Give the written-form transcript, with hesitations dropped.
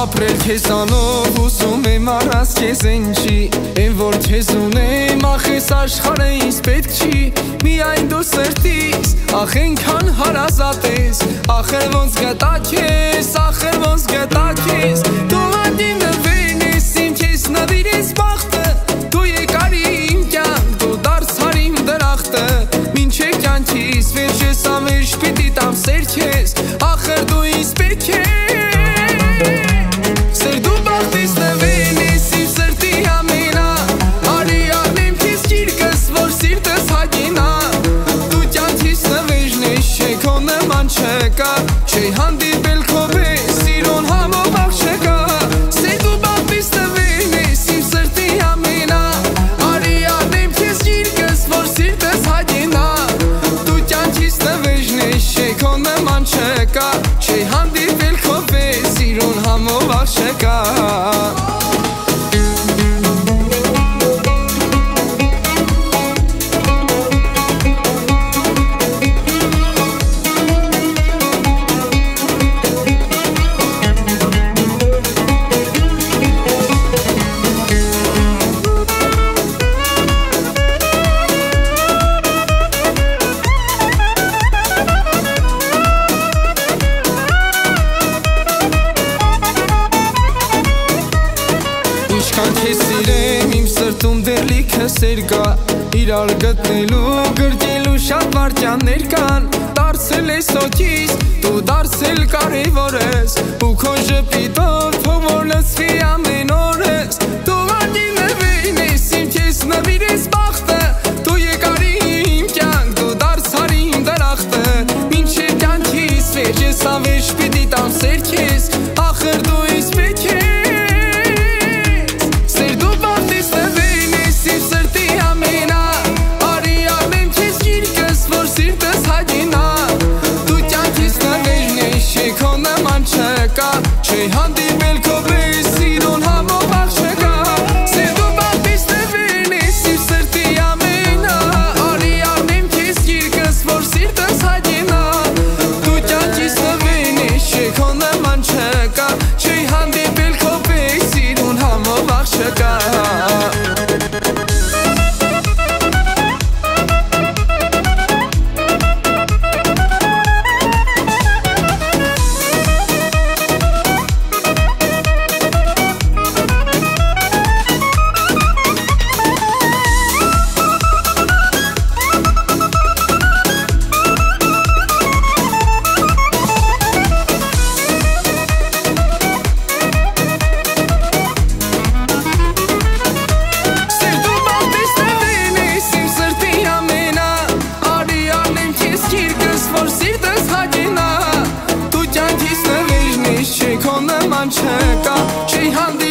Ապրել քեզանով ուզում եմ առանց քեզ ինչի Են որ քեզ ունեմ ախ ես աշխարհը ինձ պետք չի Միայն դու սրտիս ախ ենքան հարազատ ես Ախր ոնց գտա քեզ ախր ոնց գտա քեզ Դու անդինվեն ես իմ քեզ նվիրես բախտը Դու եկար իմ կյանք դու դարձար իմ դրախտը Մինչե կյանքիս վերջես ամերջ պիտի տամ սեր քեզ Ախր դու ինձ պետք ես Չէ հանդիպել քո պես սիրուն համով աղ չկա Սեր դու բաղվիս նվեն ես իմ սրտի ամենա Արի անեմ քեզ գիրկս որ սիրտս հագենա Դու կյանքիս նվեժն ես չէ քո նման չկա Չէ հանդիպել քո պես սիրուն համով աղ չկա Ինչքան քեզ սիրեմ իմ սրտում դեռ լիքը սեր կա Իրար գտնելու գրկելու շատ վարքյաններ կան Դարձել ես հոգիս դու դարձել կարևոր ես Ու քո ժպիտով թող որ լցվի ամեն օրս Դու անդինվեն ես իմ քեզ նվիրես բախտը Դու եկար իմ կյանք դու դարձար իմ դրախտը Մինչե կյանքիս վերջես ամերջ պիտի տամ սեր քեզ Ախր դու ինձ պետք ես Չէ հանդիպել քո պես սիրուն համով աղ չկա Սեր դու բաղվիս նվեն ես իմ սրտի ամենա Արի անեմ քեզ գիրկս որ սիրտս հագենա Դու կյանքիս նվեն ես չէ քո նման չկա Չէ հանդիպել քո պես սիրուն համով աղ չկա Չկա, չի հանդի